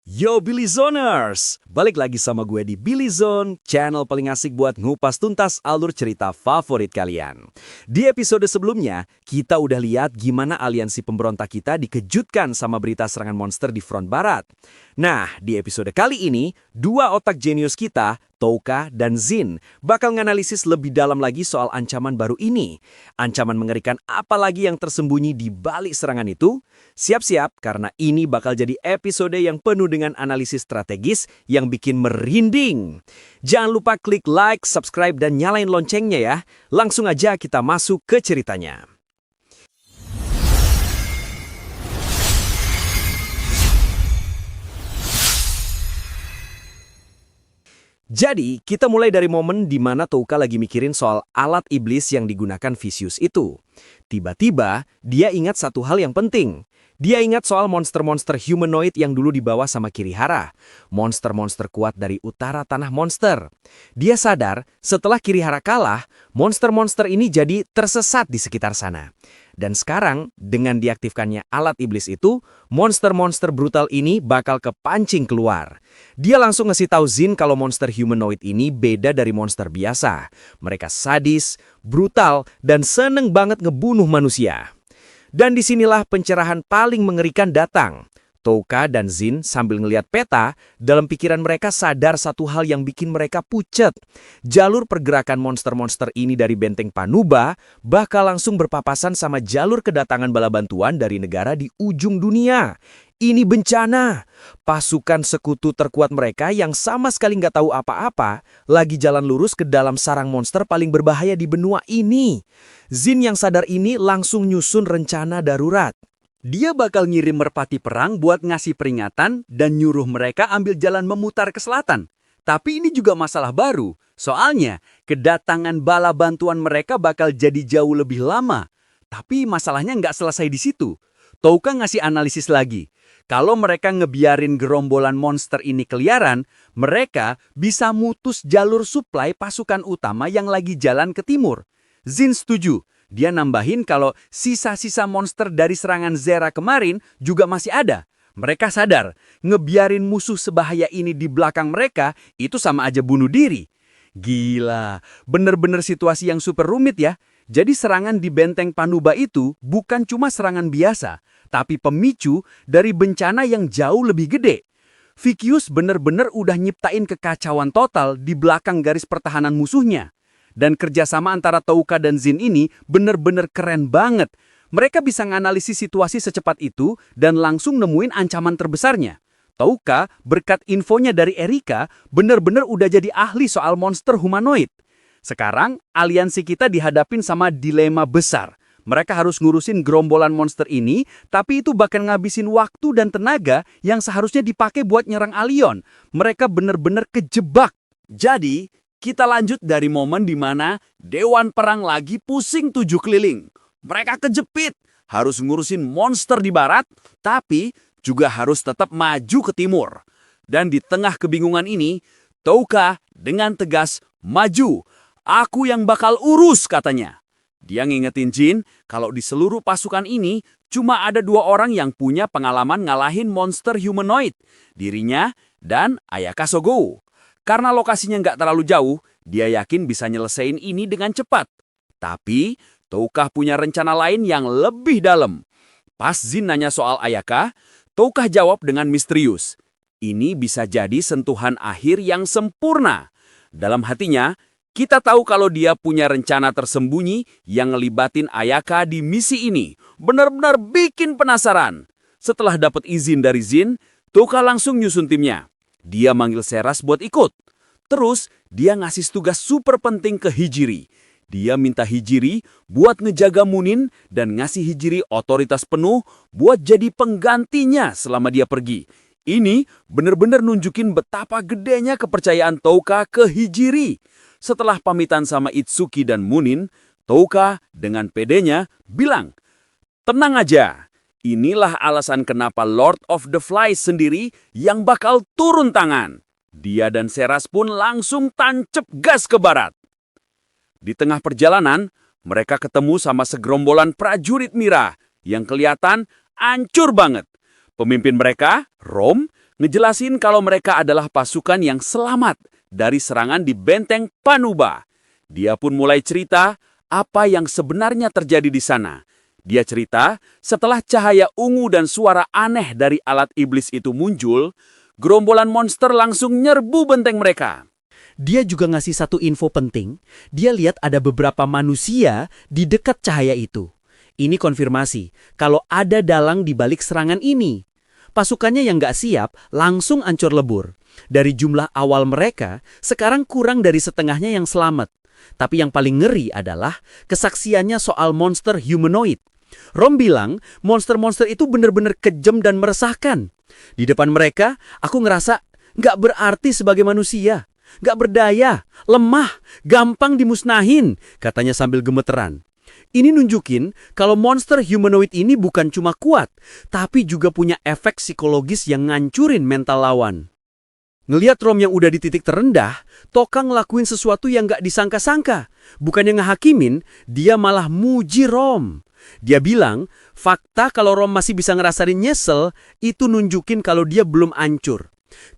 Yo Billy Zoners, balik lagi sama gue di Billy Zone, channel paling asik buat ngupas tuntas alur cerita favorit kalian. Di episode sebelumnya, kita udah lihat gimana aliansi pemberontak kita dikejutkan sama berita serangan monster di front barat. Nah, di episode kali ini, dua otak jenius kita, Touka dan Zin, bakal nganalisis lebih dalam lagi soal ancaman baru ini. Ancaman mengerikan apa lagi yang tersembunyi di balik serangan itu? Siap-siap, karena ini bakal jadi episode yang penuh dengan analisis strategis yang bikin merinding. Jangan lupa klik like, subscribe, dan nyalain loncengnya ya. Langsung aja kita masuk ke ceritanya. Jadi, kita mulai dari momen di mana Touka lagi mikirin soal alat iblis yang digunakan Vicious itu. Tiba-tiba, dia ingat satu hal yang penting. Dia ingat soal monster-monster humanoid yang dulu dibawa sama Kirihara. Monster-monster kuat dari utara tanah monster. Dia sadar, setelah Kirihara kalah, monster-monster ini jadi tersesat di sekitar sana. Dan sekarang, dengan diaktifkannya alat iblis itu, monster-monster brutal ini bakal kepancing keluar. Dia langsung ngasih tahu Zin kalau monster humanoid ini beda dari monster biasa. Mereka sadis, brutal, dan seneng banget ngebunuh manusia. Dan disinilah pencerahan paling mengerikan datang. Touka dan Zin sambil ngelihat peta, dalam pikiran mereka sadar satu hal yang bikin mereka pucet. Jalur pergerakan monster-monster ini dari benteng Panuba bakal langsung berpapasan sama jalur kedatangan bala bantuan dari negara di ujung dunia. Ini bencana. Pasukan sekutu terkuat mereka yang sama sekali nggak tahu apa-apa lagi jalan lurus ke dalam sarang monster paling berbahaya di benua ini. Zin yang sadar ini langsung nyusun rencana darurat. Dia bakal ngirim merpati perang buat ngasih peringatan dan nyuruh mereka ambil jalan memutar ke selatan. Tapi ini juga masalah baru. Soalnya, kedatangan bala bantuan mereka bakal jadi jauh lebih lama. Tapi masalahnya nggak selesai di situ. Touka ngasih analisis lagi. Kalau mereka ngebiarin gerombolan monster ini keliaran, mereka bisa mutus jalur suplai pasukan utama yang lagi jalan ke timur. Zin setuju. Dia nambahin kalau sisa-sisa monster dari serangan Zera kemarin juga masih ada. Mereka sadar, ngebiarin musuh sebahaya ini di belakang mereka itu sama aja bunuh diri. Gila, bener-bener situasi yang super rumit ya. Jadi serangan di benteng Panuba itu bukan cuma serangan biasa, tapi pemicu dari bencana yang jauh lebih gede. Vicious bener-bener udah nyiptain kekacauan total di belakang garis pertahanan musuhnya. Dan kerjasama antara Touka dan Zin ini bener-bener keren banget. Mereka bisa nganalisis situasi secepat itu dan langsung nemuin ancaman terbesarnya. Touka, berkat infonya dari Erika, bener-bener udah jadi ahli soal monster humanoid. Sekarang, aliansi kita dihadapin sama dilema besar. Mereka harus ngurusin gerombolan monster ini, tapi itu bakal ngabisin waktu dan tenaga yang seharusnya dipakai buat nyerang Alion. Mereka bener-bener kejebak. Jadi, kita lanjut dari momen di mana Dewan Perang lagi pusing 7 keliling. Mereka kejepit, harus ngurusin monster di barat, tapi juga harus tetap maju ke timur. Dan di tengah kebingungan ini, Touka dengan tegas maju. Aku yang bakal urus, katanya. Dia ngingetin Jin kalau di seluruh pasukan ini cuma ada 2 orang yang punya pengalaman ngalahin monster humanoid, dirinya dan Ayaka Sogo. Karena lokasinya nggak terlalu jauh, dia yakin bisa nyelesain ini dengan cepat. Tapi, Touka punya rencana lain yang lebih dalam. Pas Zin nanya soal Ayaka, Touka jawab dengan misterius. Ini bisa jadi sentuhan akhir yang sempurna. Dalam hatinya, kita tahu kalau dia punya rencana tersembunyi yang ngelibatin Ayaka di misi ini. Benar-benar bikin penasaran. Setelah dapat izin dari Zin, Touka langsung nyusun timnya. Dia manggil Seras buat ikut. Terus, dia ngasih tugas super penting ke Hijiri. Dia minta Hijiri buat ngejaga Munin dan ngasih Hijiri otoritas penuh buat jadi penggantinya selama dia pergi. Ini bener-bener nunjukin betapa gedenya kepercayaan Touka ke Hijiri. Setelah pamitan sama Itsuki dan Munin, Touka dengan pedenya bilang, "Tenang aja. Inilah alasan kenapa Lord of the Flies sendiri yang bakal turun tangan." Dia dan Seras pun langsung tancep gas ke barat. Di tengah perjalanan, mereka ketemu sama segerombolan prajurit Mira yang kelihatan ancur banget. Pemimpin mereka, Rom, ngejelasin kalau mereka adalah pasukan yang selamat dari serangan di benteng Panuba. Dia pun mulai cerita apa yang sebenarnya terjadi di sana. Dia cerita, setelah cahaya ungu dan suara aneh dari alat iblis itu muncul, gerombolan monster langsung nyerbu benteng mereka. Dia juga ngasih satu info penting. Dia lihat ada beberapa manusia di dekat cahaya itu. Ini konfirmasi kalau ada dalang di balik serangan ini. Pasukannya yang nggak siap langsung ancur lebur. Dari jumlah awal mereka, sekarang kurang dari setengahnya yang selamat. Tapi yang paling ngeri adalah kesaksiannya soal monster humanoid. Rom bilang monster-monster itu benar-benar kejam dan meresahkan. Di depan mereka, aku ngerasa nggak berarti sebagai manusia. Nggak berdaya, lemah, gampang dimusnahin, katanya sambil gemeteran. Ini nunjukin kalau monster humanoid ini bukan cuma kuat, tapi juga punya efek psikologis yang ngancurin mental lawan. Ngeliat Rom yang udah di titik terendah, Toka ngelakuin sesuatu yang nggak disangka-sangka. Bukannya ngehakimin, dia malah muji Rom. Dia bilang, fakta kalau Rom masih bisa ngerasain nyesel, itu nunjukin kalau dia belum hancur.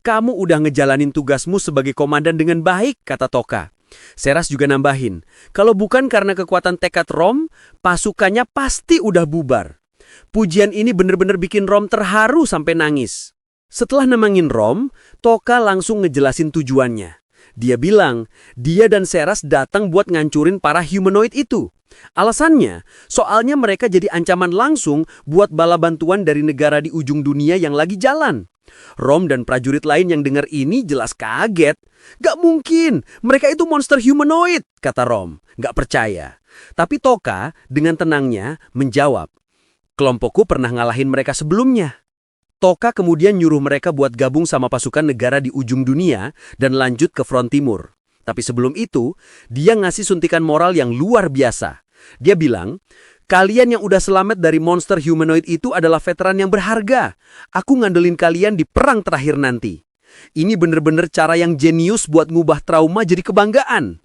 Kamu udah ngejalanin tugasmu sebagai komandan dengan baik, kata Toka. Seras juga nambahin, kalau bukan karena kekuatan tekad Rom, pasukannya pasti udah bubar. Pujian ini bener-bener bikin Rom terharu sampai nangis. Setelah nemangin Rom, Toka langsung ngejelasin tujuannya. Dia bilang, dia dan Seras datang buat ngancurin para humanoid itu. Alasannya, soalnya mereka jadi ancaman langsung buat bala bantuan dari negara di ujung dunia yang lagi jalan. Rom dan prajurit lain yang dengar ini jelas kaget. Gak mungkin, mereka itu monster humanoid, kata Rom. Gak percaya. Tapi Toka dengan tenangnya menjawab, kelompokku pernah ngalahin mereka sebelumnya. Toka kemudian nyuruh mereka buat gabung sama pasukan negara di ujung dunia dan lanjut ke front timur. Tapi sebelum itu, dia ngasih suntikan moral yang luar biasa. Dia bilang, kalian yang udah selamat dari monster humanoid itu adalah veteran yang berharga. Aku ngandelin kalian di perang terakhir nanti. Ini bener-bener cara yang jenius buat ngubah trauma jadi kebanggaan.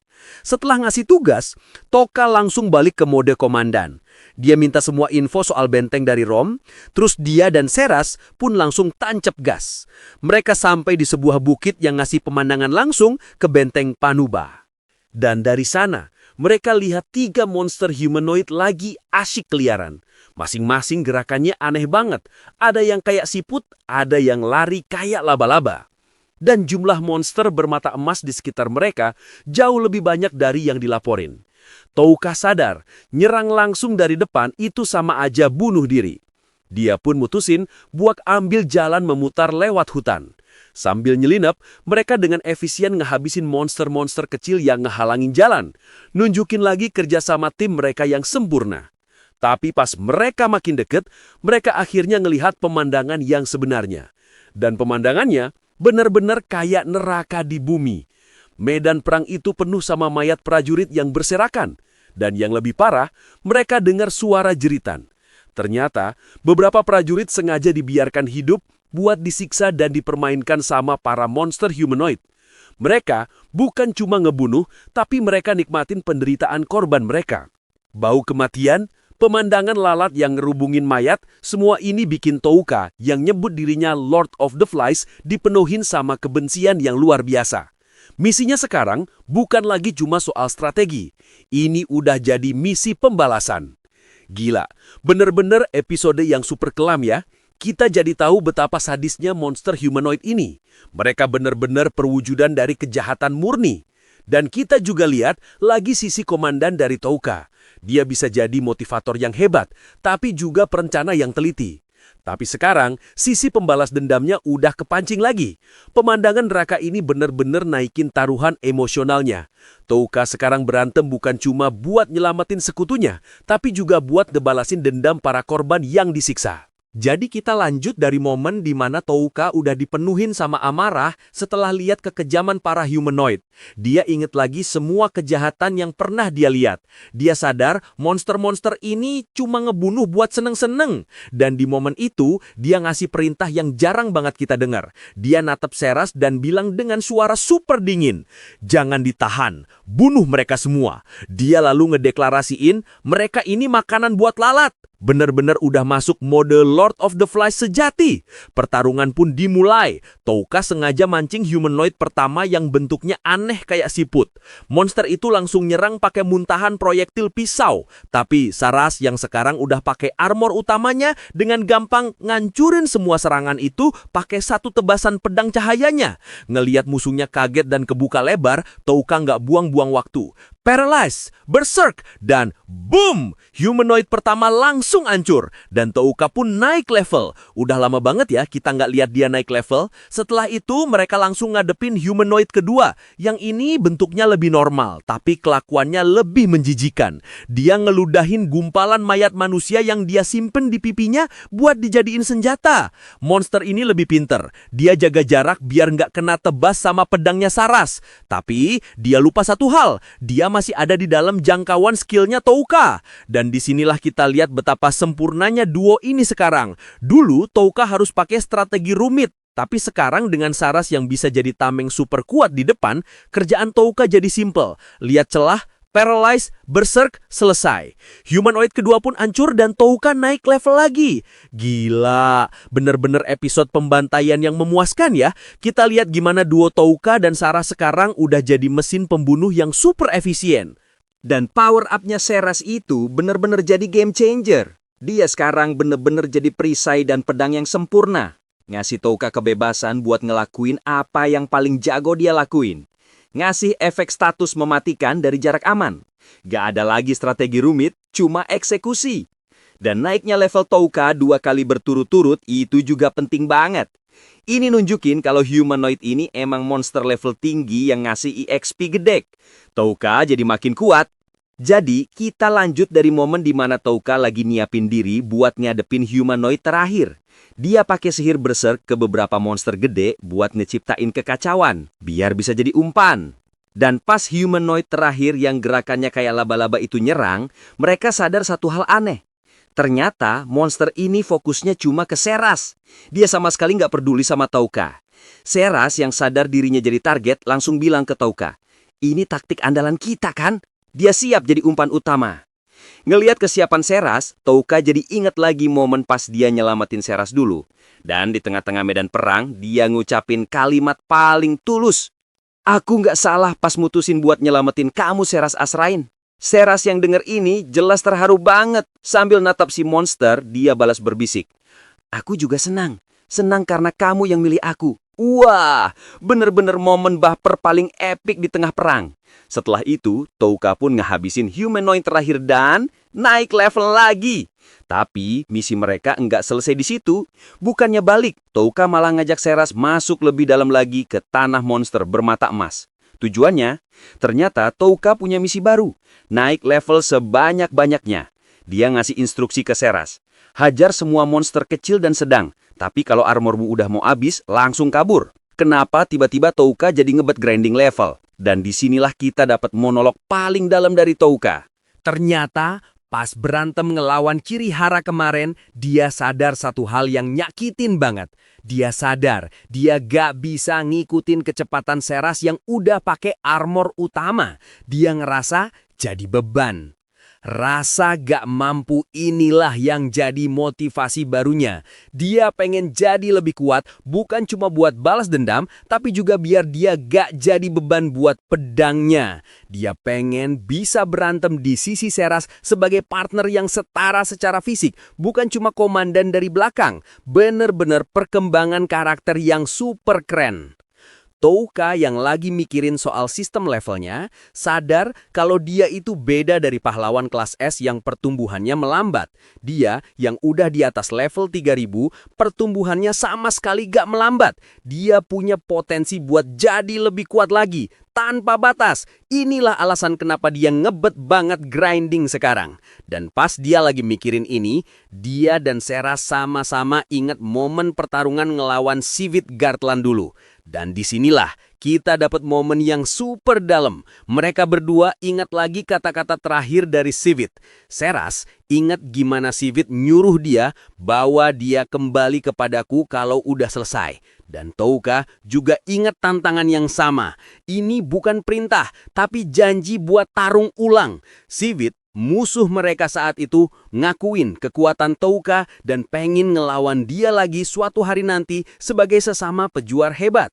Setelah ngasih tugas, Toka langsung balik ke mode komandan. Dia minta semua info soal benteng dari Rom, terus dia dan Seras pun langsung tancap gas. Mereka sampai di sebuah bukit yang ngasih pemandangan langsung ke benteng Panuba. Dan dari sana, mereka lihat 3 monster humanoid lagi asyik keliaran. Masing-masing gerakannya aneh banget. Ada yang kayak siput, ada yang lari kayak laba-laba. Dan jumlah monster bermata emas di sekitar mereka jauh lebih banyak dari yang dilaporin. Touka sadar, nyerang langsung dari depan itu sama aja bunuh diri. Dia pun mutusin buat ambil jalan memutar lewat hutan. Sambil nyelinap, mereka dengan efisien ngehabisin monster-monster kecil yang ngehalangin jalan. Nunjukin lagi kerjasama tim mereka yang sempurna. Tapi pas mereka makin deket, mereka akhirnya ngelihat pemandangan yang sebenarnya. Dan pemandangannya benar-benar kayak neraka di bumi. Medan perang itu penuh sama mayat prajurit yang berserakan. Dan yang lebih parah, mereka dengar suara jeritan. Ternyata, beberapa prajurit sengaja dibiarkan hidup buat disiksa dan dipermainkan sama para monster humanoid. Mereka bukan cuma ngebunuh, tapi mereka nikmatin penderitaan korban mereka. Bau kematian, pemandangan lalat yang ngerubungin mayat, semua ini bikin Touka yang nyebut dirinya Lord of the Flies dipenuhin sama kebencian yang luar biasa. Misinya sekarang bukan lagi cuma soal strategi. Ini udah jadi misi pembalasan. Gila, bener-bener episode yang super kelam ya. Kita jadi tahu betapa sadisnya monster humanoid ini. Mereka bener-bener perwujudan dari kejahatan murni. Dan kita juga lihat lagi sisi komandan dari Touka. Dia bisa jadi motivator yang hebat, tapi juga perencana yang teliti. Tapi sekarang, sisi pembalas dendamnya udah kepancing lagi. Pemandangan neraka ini bener-bener naikin taruhan emosionalnya. Touka sekarang berantem bukan cuma buat nyelamatin sekutunya, tapi juga buat ngebalasin dendam para korban yang disiksa. Jadi kita lanjut dari momen di mana Touka udah dipenuhin sama amarah setelah lihat kekejaman para humanoid. Dia inget lagi semua kejahatan yang pernah dia lihat. Dia sadar monster-monster ini cuma ngebunuh buat seneng-seneng. Dan di momen itu, dia ngasih perintah yang jarang banget kita dengar. Dia natap Seras dan bilang dengan suara super dingin, "Jangan ditahan, bunuh mereka semua." Dia lalu ngedeklarasiin, mereka ini makanan buat lalat. Bener-bener udah masuk mode Lord of the Flies sejati. Pertarungan pun dimulai. Touka sengaja mancing humanoid pertama yang bentuknya aneh kayak siput. Monster itu langsung nyerang pakai muntahan proyektil pisau. Tapi Saras yang sekarang udah pakai armor utamanya dengan gampang ngancurin semua serangan itu pakai satu tebasan pedang cahayanya. Ngeliat musuhnya kaget dan kebuka lebar, Touka nggak buang-buang waktu. Paralyze, Berserk, dan boom! Humanoid pertama langsung hancur. Dan Touka pun naik level. Udah lama banget ya kita nggak lihat dia naik level. Setelah itu mereka langsung ngadepin humanoid kedua. Yang ini bentuknya lebih normal, tapi kelakuannya lebih menjijikan. Dia ngeludahin gumpalan mayat manusia yang dia simpen di pipinya buat dijadiin senjata. Monster ini lebih pinter. Dia jaga jarak biar nggak kena tebas sama pedangnya Saras. Tapi dia lupa satu hal. Dia masih ada di dalam jangkauan skillnya Touka. Dan disinilah kita lihat betapa sempurnanya duo ini sekarang. Dulu Touka harus pakai strategi rumit. Tapi sekarang dengan Saras yang bisa jadi tameng super kuat di depan, kerjaan Touka jadi simple. Lihat celah, Paralyze, Berserk, selesai. Humanoid kedua pun hancur dan Touka naik level lagi. Gila, bener-bener episode pembantaian yang memuaskan ya. Kita lihat gimana duo Touka dan Saras sekarang udah jadi mesin pembunuh yang super efisien. Dan power up-nya Saras itu bener-bener jadi game changer. Dia sekarang bener-bener jadi perisai dan pedang yang sempurna. Ngasih Touka kebebasan buat ngelakuin apa yang paling jago dia lakuin. Ngasih efek status mematikan dari jarak aman. Gak ada lagi strategi rumit, cuma eksekusi. Dan naiknya level Touka 2 kali berturut-turut itu juga penting banget. Ini nunjukin kalau humanoid ini emang monster level tinggi yang ngasih EXP gede. Touka jadi makin kuat. Jadi kita lanjut dari momen di mana Touka lagi nyiapin diri buat ngadepin humanoid terakhir. Dia pakai sihir berserk ke beberapa monster gede buat ngeciptain kekacauan, biar bisa jadi umpan. Dan pas humanoid terakhir yang gerakannya kayak laba-laba itu nyerang, mereka sadar satu hal aneh. Ternyata monster ini fokusnya cuma ke Saras. Dia sama sekali nggak peduli sama Touka. Saras yang sadar dirinya jadi target langsung bilang ke Touka, "Ini taktik andalan kita kan?" Dia siap jadi umpan utama. Ngelihat kesiapan Saras, Touka jadi inget lagi momen pas dia nyelamatin Saras dulu. Dan di tengah-tengah medan perang, dia ngucapin kalimat paling tulus. "Aku nggak salah pas mutusin buat nyelamatin kamu, Saras Azrain." Saras yang denger ini jelas terharu banget. Sambil natap si monster, dia balas berbisik, "Aku juga senang. Senang karena kamu yang milih aku." Wah, bener-bener momen baper paling epik di tengah perang. Setelah itu, Touka pun ngehabisin humanoid terakhir dan naik level lagi. Tapi misi mereka enggak selesai di situ. Bukannya balik, Touka malah ngajak Saras masuk lebih dalam lagi ke tanah monster bermata emas. Tujuannya, ternyata Touka punya misi baru. Naik level sebanyak-banyaknya. Dia ngasih instruksi ke Saras. Hajar semua monster kecil dan sedang. Tapi kalau armormu udah mau habis, langsung kabur. Kenapa tiba-tiba Touka jadi ngebet grinding level? Dan disinilah kita dapat monolog paling dalam dari Touka. Ternyata pas berantem ngelawan Kirihara kemarin, dia sadar satu hal yang nyakitin banget. Dia sadar dia gak bisa ngikutin kecepatan Saras yang udah pakai armor utama. Dia ngerasa jadi beban. Rasa gak mampu inilah yang jadi motivasi barunya. Dia pengen jadi lebih kuat, bukan cuma buat balas dendam, tapi juga biar dia gak jadi beban buat pedangnya. Dia pengen bisa berantem di sisi Saras sebagai partner yang setara secara fisik, bukan cuma komandan dari belakang. Bener-bener perkembangan karakter yang super keren. Touka yang lagi mikirin soal sistem levelnya, sadar kalau dia itu beda dari pahlawan kelas S yang pertumbuhannya melambat. Dia yang udah di atas level 3000, pertumbuhannya sama sekali gak melambat. Dia punya potensi buat jadi lebih kuat lagi, tanpa batas. Inilah alasan kenapa dia ngebet banget grinding sekarang. Dan pas dia lagi mikirin ini, dia dan Saras sama-sama ingat momen pertarungan ngelawan Sivit Gartland dulu. Dan disinilah kita dapat momen yang super dalam. Mereka berdua ingat lagi kata-kata terakhir dari Sivit. Saras ingat gimana Sivit nyuruh dia bawa dia kembali kepadaku kalau udah selesai. Dan Touka juga ingat tantangan yang sama. Ini bukan perintah, tapi janji buat tarung ulang. Sivit Musuh mereka saat itu ngakuin kekuatan Touka dan pengen ngelawan dia lagi suatu hari nanti sebagai sesama pejuar hebat.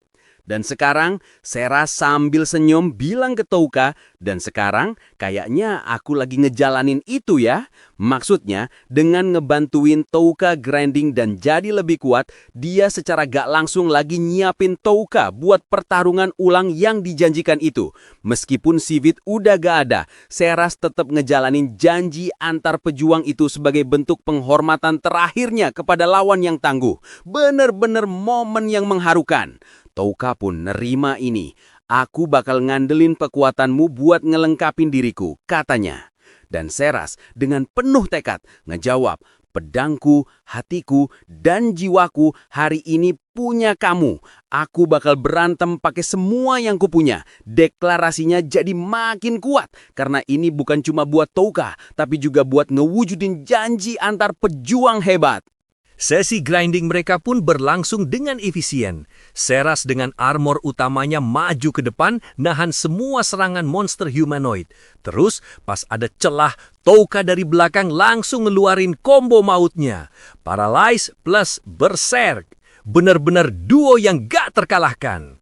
Dan sekarang, Seras sambil senyum bilang ke Touka, dan sekarang kayaknya aku lagi ngejalanin itu ya. Maksudnya, dengan ngebantuin Touka grinding dan jadi lebih kuat, dia secara gak langsung lagi nyiapin Touka buat pertarungan ulang yang dijanjikan itu. Meskipun Sivit udah gak ada, Seras tetap ngejalanin janji antar pejuang itu sebagai bentuk penghormatan terakhirnya kepada lawan yang tangguh. Bener-bener momen yang mengharukan. Touka pun nerima ini. Aku bakal ngandelin kekuatanmu buat ngelengkapin diriku, katanya. Dan Seras dengan penuh tekad ngejawab, pedangku, hatiku, dan jiwaku hari ini punya kamu. Aku bakal berantem pakai semua yang kupunya. Deklarasinya jadi makin kuat. Karena ini bukan cuma buat Touka, tapi juga buat ngewujudin janji antar pejuang hebat. Sesi grinding mereka pun berlangsung dengan efisien. Seras dengan armor utamanya maju ke depan, nahan semua serangan monster humanoid. Terus, pas ada celah, Touka dari belakang langsung ngeluarin combo mautnya. Paralyze plus Berserk. Benar-benar duo yang gak terkalahkan.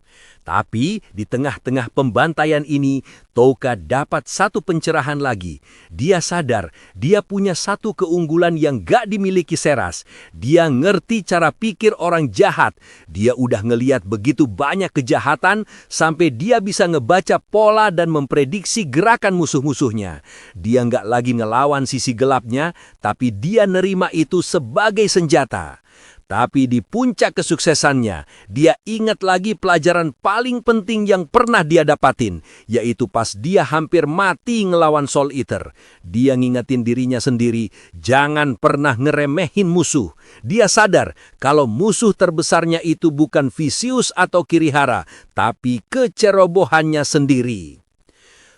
Tapi di tengah-tengah pembantaian ini, Touka dapat satu pencerahan lagi. Dia sadar dia punya satu keunggulan yang gak dimiliki Seras. Dia ngerti cara pikir orang jahat. Dia udah ngeliat begitu banyak kejahatan sampai dia bisa ngebaca pola dan memprediksi gerakan musuh-musuhnya. Dia nggak lagi ngelawan sisi gelapnya, tapi dia nerima itu sebagai senjata. Tapi di puncak kesuksesannya, dia ingat lagi pelajaran paling penting yang pernah dia dapatin, yaitu pas dia hampir mati ngelawan Soul Eater. Dia ngingetin dirinya sendiri, jangan pernah ngeremehin musuh. Dia sadar kalau musuh terbesarnya itu bukan Vicious atau Kirihara, tapi kecerobohannya sendiri.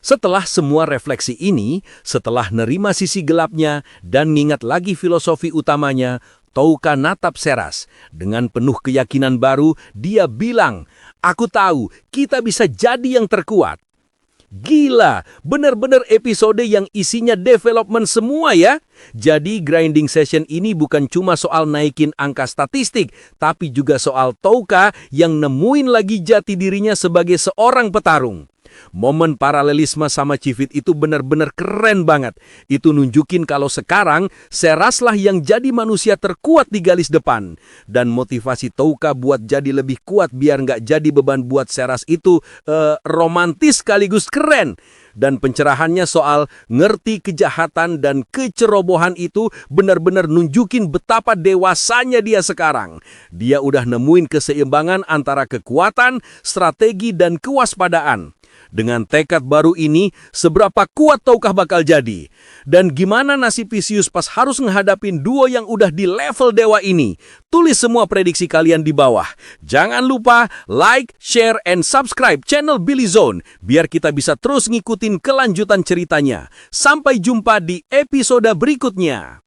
Setelah semua refleksi ini, setelah nerima sisi gelapnya dan ngingat lagi filosofi utamanya, Touka natap Seras. Dengan penuh keyakinan baru, dia bilang, aku tahu kita bisa jadi yang terkuat. Gila, benar-benar episode yang isinya development semua ya. Jadi grinding session ini bukan cuma soal naikin angka statistik, tapi juga soal Touka yang nemuin lagi jati dirinya sebagai seorang petarung. Momen paralelisme sama Civit itu benar-benar keren banget. Itu nunjukin kalau sekarang Seraslah yang jadi manusia terkuat di garis depan. Dan motivasi Touka buat jadi lebih kuat biar nggak jadi beban buat Seras itu romantis sekaligus keren. Dan pencerahannya soal ngerti kejahatan dan kecerobohan itu benar-benar nunjukin betapa dewasanya dia sekarang. Dia udah nemuin keseimbangan antara kekuatan, strategi, dan kewaspadaan. Dengan tekad baru ini, seberapa kuat Touka bakal jadi? Dan gimana nasib Vicious pas harus menghadapin duo yang udah di level dewa ini? Tulis semua prediksi kalian di bawah. Jangan lupa like, share, and subscribe channel Billy Zone biar kita bisa terus ngikutin kelanjutan ceritanya. Sampai jumpa di episode berikutnya.